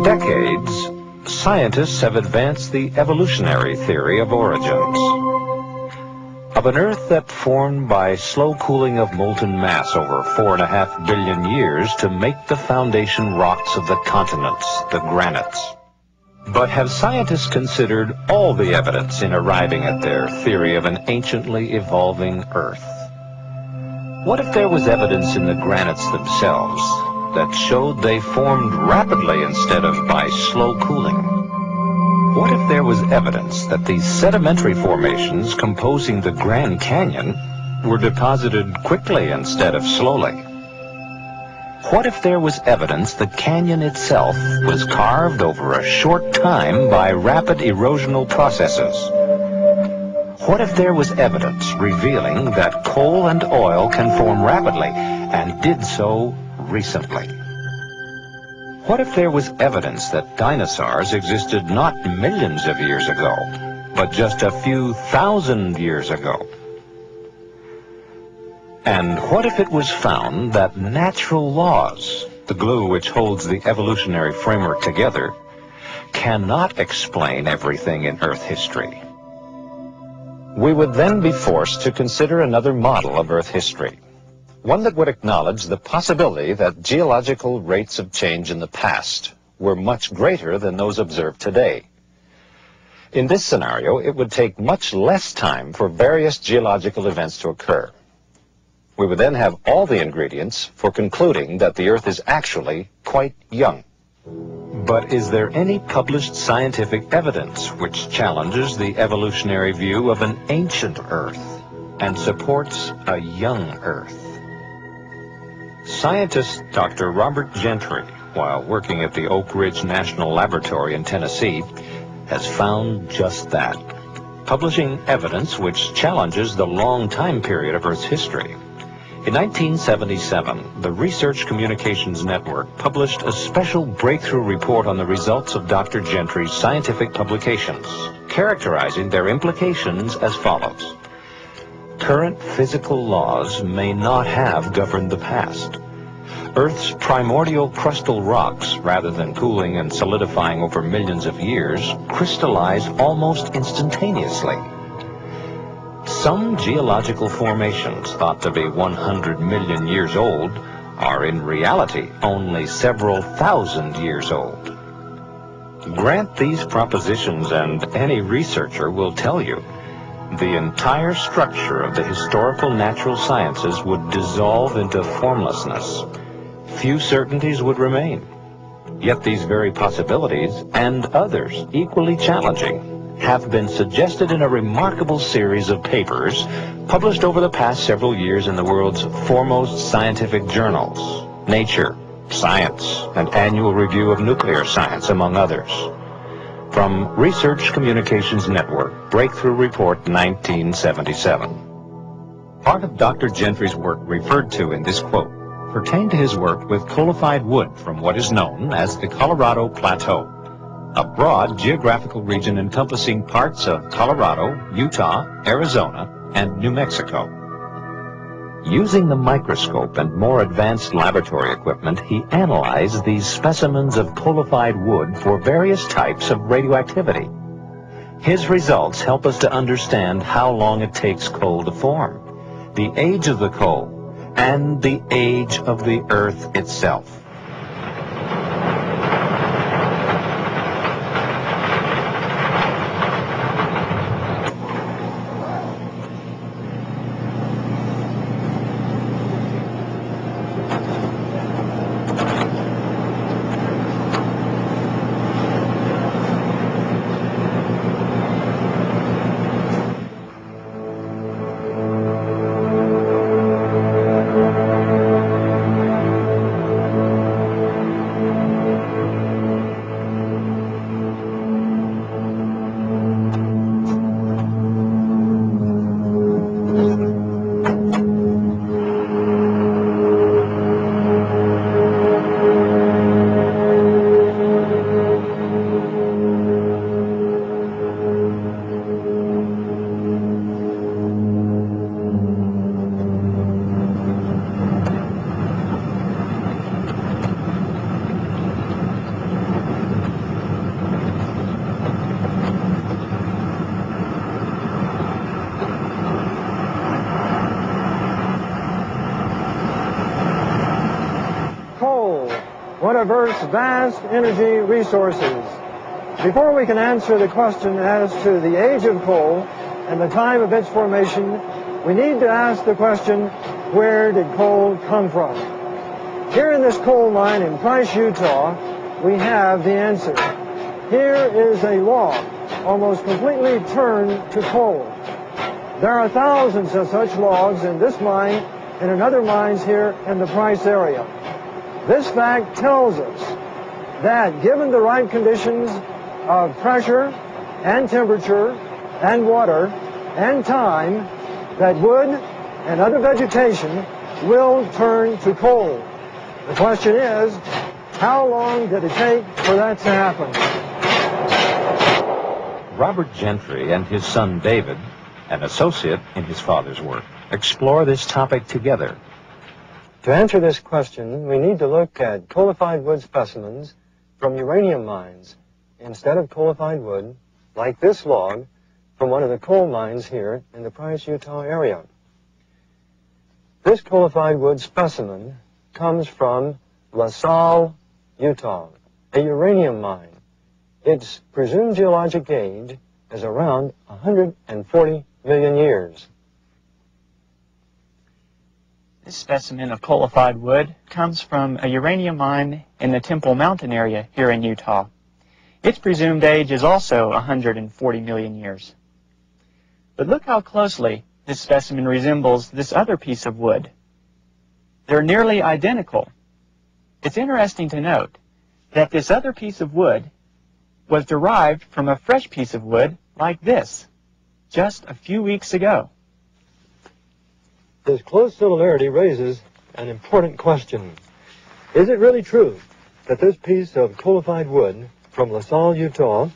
decades, scientists have advanced the evolutionary theory of origins. Of an Earth that formed by slow cooling of molten mass over 4.5 billion years to make the foundation rocks of the continents, the granites. But have scientists considered all the evidence in arriving at their theory of an anciently evolving Earth? What if there was evidence in the granites themselves that showed they formed rapidly instead of by slow cooling? What if there was evidence that these sedimentary formations composing the Grand Canyon were deposited quickly instead of slowly? What if there was evidence the canyon itself was carved over a short time by rapid erosional processes? What if there was evidence revealing that coal and oil can form rapidly and did so recently? What if there was evidence that dinosaurs existed not millions of years ago, but just a few thousand years ago? And what if it was found that natural laws, the glue which holds the evolutionary framework together, cannot explain everything in Earth history? We would then be forced to consider another model of Earth history, one that would acknowledge the possibility that geological rates of change in the past were much greater than those observed today. In this scenario, it would take much less time for various geological events to occur. We would then have all the ingredients for concluding that the Earth is actually quite young. But is there any published scientific evidence which challenges the evolutionary view of an ancient Earth and supports a young Earth? Scientist Dr. Robert Gentry, while working at the Oak Ridge National Laboratory in Tennessee, has found just that, publishing evidence which challenges the long time period of Earth's history. In 1977, the Research Communications Network published a special breakthrough report on the results of Dr. Gentry's scientific publications, characterizing their implications as follows. Current physical laws may not have governed the past. Earth's primordial crustal rocks, rather than cooling and solidifying over millions of years, crystallize almost instantaneously. Some geological formations thought to be 100 million years old are in reality only several thousand years old. Grant these propositions and any researcher will tell you the entire structure of the historical natural sciences would dissolve into formlessness. Few certainties would remain. Yet these very possibilities, and others equally challenging, have been suggested in a remarkable series of papers published over the past several years in the world's foremost scientific journals, Nature, Science, and Annual Review of Nuclear Science, among others. From Research Communications Network, Breakthrough Report 1977. Part of Dr. Gentry's work referred to in this quote pertained to his work with coalified wood from what is known as the Colorado Plateau, a broad geographical region encompassing parts of Colorado, Utah, Arizona, and New Mexico. Using the microscope and more advanced laboratory equipment, he analyzed these specimens of coalified wood for various types of radioactivity. His results help us to understand how long it takes coal to form, the age of the coal, and the age of the Earth itself. one of Earth's vast energy resources. Before we can answer the question as to the age of coal and the time of its formation, we need to ask the question, where did coal come from? Here in this coal mine in Price, Utah, we have the answer. Here is a log, almost completely turned to coal. There are thousands of such logs in this mine and in other mines here in the Price area. This fact tells us that given the right conditions of pressure and temperature and water and time, that wood and other vegetation will turn to coal. The question is, how long did it take for that to happen? Robert Gentry and his son David, an associate in his father's work, explore this topic together. To answer this question, we need to look at coalified wood specimens from uranium mines instead of coalified wood, like this log, from one of the coal mines here in the Price, Utah area. This coalified wood specimen comes from La Salle, Utah, a uranium mine. Its presumed geologic age is around 140 million years. This specimen of coalified wood comes from a uranium mine in the Temple Mountain area here in Utah. Its presumed age is also 140 million years. But look how closely this specimen resembles this other piece of wood. They're nearly identical. It's interesting to note that this other piece of wood was derived from a fresh piece of wood like this, just a few weeks ago. This close similarity raises an important question. Is it really true that this piece of coalified wood from La Salle, Utah,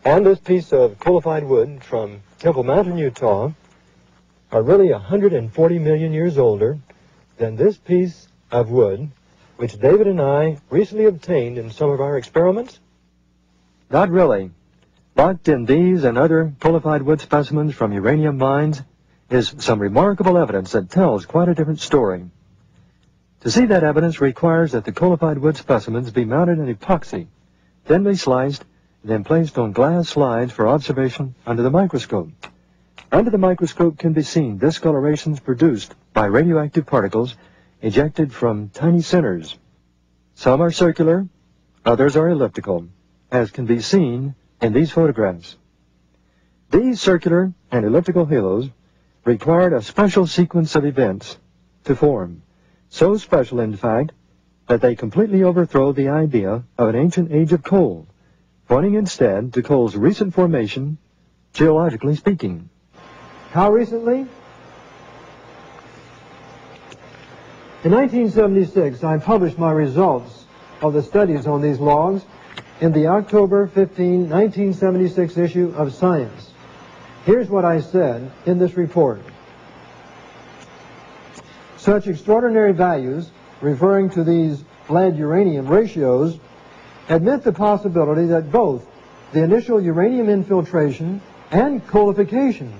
and this piece of coalified wood from Temple Mountain, Utah, are really 140 million years older than this piece of wood, which David and I recently obtained in some of our experiments? Not really. But in these and other coalified wood specimens from uranium mines is some remarkable evidence that tells quite a different story. To see that evidence requires that the coalified wood specimens be mounted in epoxy, thinly sliced, and then placed on glass slides for observation under the microscope. Under the microscope can be seen discolorations produced by radioactive particles ejected from tiny centers. Some are circular, others are elliptical, as can be seen in these photographs. These circular and elliptical halos required a special sequence of events to form, so special in fact that they completely overthrow the idea of an ancient age of coal, pointing instead to coal's recent formation, geologically speaking. How recently? In 1976, I published my results of the studies on these logs in the October 15, 1976 issue of Science. Here's what I said in this report. Such extraordinary values, referring to these lead-uranium ratios, admit the possibility that both the initial uranium infiltration and coalification